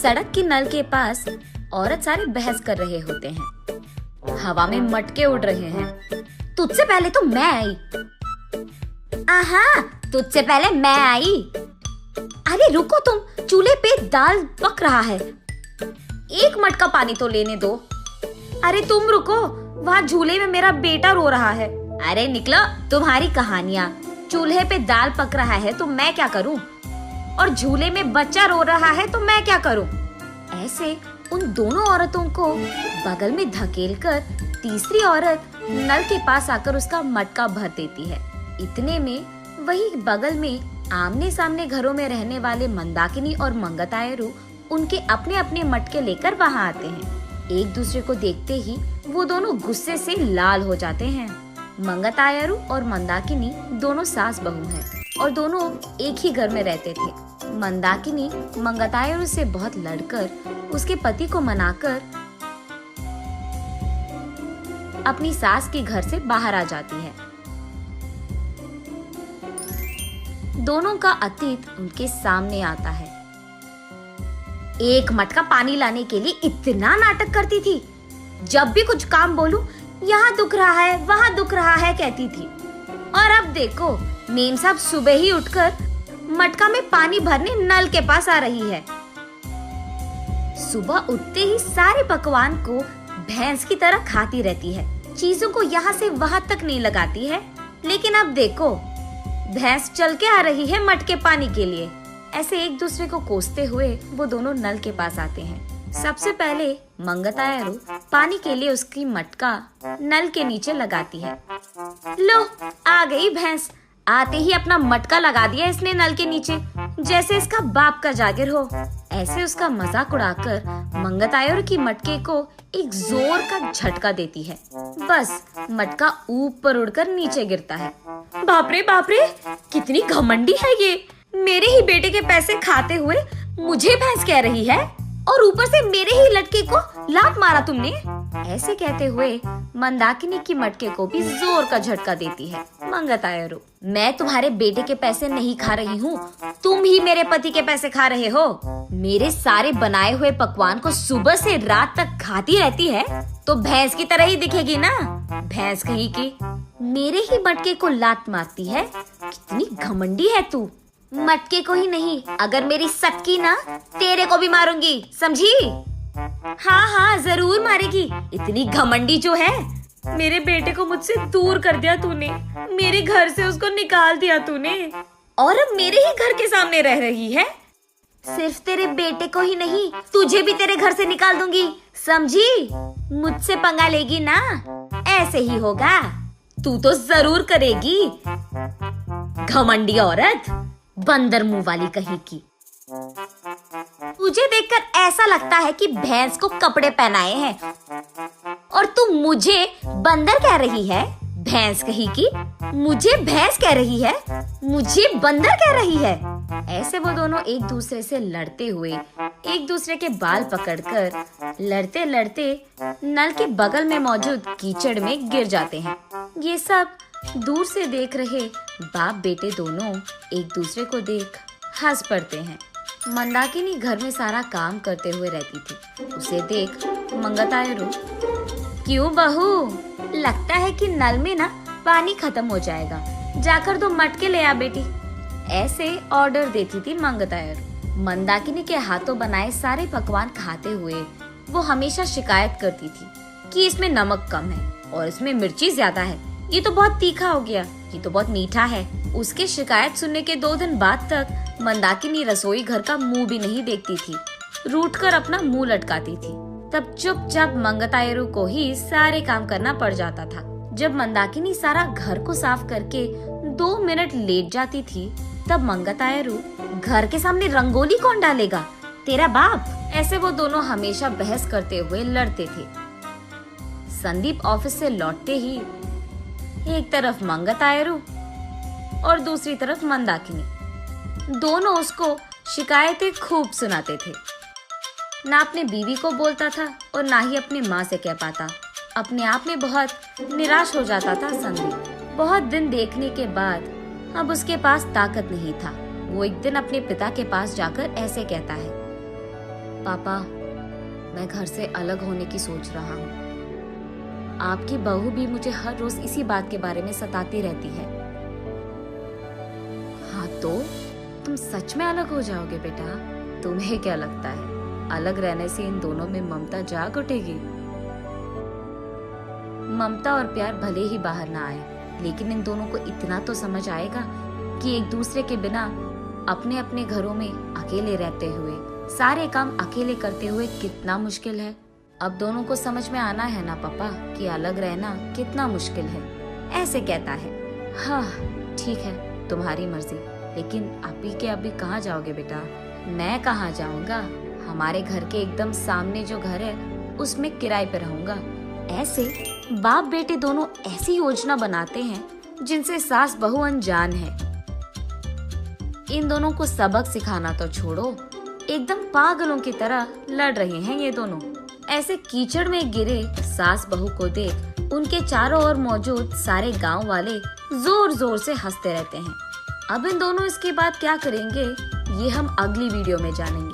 सड़क के नल के पास औरत सारे बहस कर रहे होते हैं। हवा में मटके उड़ रहे हैं। तुझसे पहले तो मैं आई। आहा, तुझसे पहले मैं आई। अरे रुको तुम, चूल्हे पे दाल पक रहा है, एक मटका पानी तो लेने दो। अरे तुम रुको, वहाँ झूले में मेरा बेटा रो रहा है। अरे निकलो, तुम्हारी कहानियाँ। चूल्हे पे दाल पक रहा है तो मैं क्या करूँ, और झूले में बच्चा रो रहा है तो मैं क्या करूँ। ऐसे उन दोनों औरतों को बगल में धकेलकर तीसरी औरत नल के पास आकर उसका मटका भर देती है। इतने में वही बगल में आमने सामने घरों में रहने वाले मंदाकिनी और मंगतायरू उनके अपने अपने मटके लेकर वहाँ आते हैं। एक दूसरे को देखते ही वो दोनों गुस्से से लाल हो जाते हैं। मंगतायरू और मंदाकिनी दोनों सास बहू हैं और दोनों एक ही घर में रहते थे। मंदाकिनी मंगतायरू से बहुत लड़कर उसके पति को मनाकर अपनी सास के घर से बाहर आ जाती है। दोनों का अतीत उनके सामने आता है। एक मटका पानी लाने के लिए इतना नाटक करती थी। जब भी कुछ काम बोलूं, यहाँ दुख रहा है, वहाँ दुख रहा है कहती थी। और अब देखो, मेम साहब सुबह ही उठकर मटका में पानी भरने नल के पास आ रही है। सुबह उठते ही सारे पकवान को भैंस की तरह खाती रहती है, चीजों को यहाँ से वहाँ तक नहीं लगाती है। लेकिन अब देखो, भैंस चल के आ रही है मटके पानी के लिए। ऐसे एक दूसरे को कोसते हुए वो दोनों नल के पास आते हैं। सबसे पहले मंगतायरू पानी के लिए उसकी मटका नल के नीचे लगाती है। लो, आ गई भैंस। आते ही अपना मटका लगा दिया इसने नल के नीचे, जैसे इसका बाप का जागिर हो। ऐसे उसका मजाक उड़ाकर मंगतायरू की मटके को एक जोर का झटका देती है। बस मटका ऊपर उड़कर नीचे गिरता है। बाप रे, कितनी घमंडी है ये। मेरे ही बेटे के पैसे खाते हुए मुझे भैंस कह रही है, और ऊपर से मेरे ही लटके को लात मारा तुमने। ऐसे कहते हुए मंदाकिनी की मटके को भी जोर का झटका देती है मंगतायरू। मैं तुम्हारे बेटे के पैसे नहीं खा रही हूँ, तुम ही मेरे पति के पैसे खा रहे हो। मेरे सारे बनाए हुए पकवान को सुबह से रात तक खाती रहती है तो भैंस की तरह ही दिखेगी ना। भैंस कहीं की मेरे ही मटके को लात मारती है। कितनी घमंडी है तू। मटके को ही नहीं, अगर मेरी सटकी ना, तेरे को भी मारूंगी, समझी? हाँ, जरूर मारेगी। इतनी घमंडी जो है। मेरे बेटे को मुझसे दूर कर दिया तूने, मेरे घर से उसको निकाल दिया तूने, और अब मेरे ही घर के सामने रह रही है। सिर्फ तेरे बेटे को ही नहीं, तुझे भी तेरे घर से निकाल दूंगी, समझी? मुझसे पंगा लेगी ना, ऐसे ही होगा। तू तो जरूर करेगी, घमंडी औरत, बंदर मुंह वाली कहीं की। तुझे देखकर ऐसा लगता है कि भैंस को कपड़े पहनाए हैं, और तू मुझे बंदर कह रही है। भैंस कहीं की मुझे भैंस कह रही है, मुझे बंदर कह रही है। ऐसे वो दोनों एक दूसरे से लड़ते हुए एक दूसरे के बाल पकड़कर लड़ते लड़ते नल के बगल में मौजूद कीचड़ में गिर जाते हैं। ये सब दूर से देख रहे बाप बेटे दोनों एक दूसरे को देख हंस पड़ते हैं। मंदाकिनी घर में सारा काम करते हुए रहती थी। उसे देख मंगतायरू, क्यों बहू, लगता है कि नल में ना पानी खत्म हो जाएगा, जाकर 2 मटके ले आ बेटी। ऐसे ऑर्डर देती थी मंगतायरू। मंदाकिनी के हाथों बनाए सारे पकवान खाते हुए वो हमेशा शिकायत करती थी कि इसमें नमक कम है और इसमें मिर्ची ज्यादा है, ये तो बहुत तीखा हो गया, ये तो बहुत मीठा है। उसके शिकायत सुनने के 2 दिन बाद तक मंदाकिनी रसोई घर का मुंह भी नहीं देखती थी, रूठकर अपना मुंह लटकाती थी। तब चुपचाप मंगतायरू को ही सारे काम करना पड़ जाता था। जब मंदाकिनी सारा घर को साफ करके 2 मिनट लेट जाती थी, तब मंगतायरू, घर के सामने रंगोली कौन डालेगा, तेरा बाप। ऐसे वो दोनों हमेशा बहस करते हुए लड़ते थे। संदीप ऑफिस से लौटते ही एक तरफ मंगतायरू और दूसरी तरफ मंदाकिनी, दोनों उसको शिकायतें खूब सुनाते थे। ना अपने बीवी को बोलता था और ना ही अपनी माँ से कह पाता। अपने आप में बहुत निराश हो जाता था संदीप। बहुत दिन देखने के बाद अब उसके पास ताकत नहीं था। वो एक दिन अपने पिता के पास जाकर ऐसे कहता है, पापा, मैं घर से अलग होने की सोच रहा हूँ। आपकी बहू भी मुझे हर रोज इसी बात के बारे में सताती रहती है। हाँ तो तुम सच में अलग हो जाओगे बेटा? तुम्हें क्या लगता है अलग रहने से इन दोनों में ममता जाग उठेगी? ममता और प्यार भले ही बाहर ना आए, लेकिन इन दोनों को इतना तो समझ आएगा कि एक दूसरे के बिना अपने अपने घरों में अकेले रहते हुए, सारे काम अकेले करते हुए कितना मुश्किल है। अब दोनों को समझ में आना है ना पापा कि अलग रहना कितना मुश्किल है। ऐसे कहता है। हाँ ठीक है, तुम्हारी मर्जी, लेकिन अभी के अभी कहाँ जाओगे बेटा? मैं कहाँ जाऊँगा, हमारे घर के एकदम सामने जो घर है उसमें किराए पे रहूंगा। ऐसे बाप बेटे दोनों ऐसी योजना बनाते हैं जिनसे सास बहू अनजान है। इन दोनों को सबक सिखाना तो छोड़ो, एकदम पागलों की तरह लड़ रहे हैं ये दोनों। ऐसे कीचड़ में गिरे सास बहू को देख उनके चारों ओर मौजूद सारे गांव वाले जोर जोर से हंसते रहते हैं। अब इन दोनों इसके बाद क्या करेंगे ये हम अगली वीडियो में जानेंगे।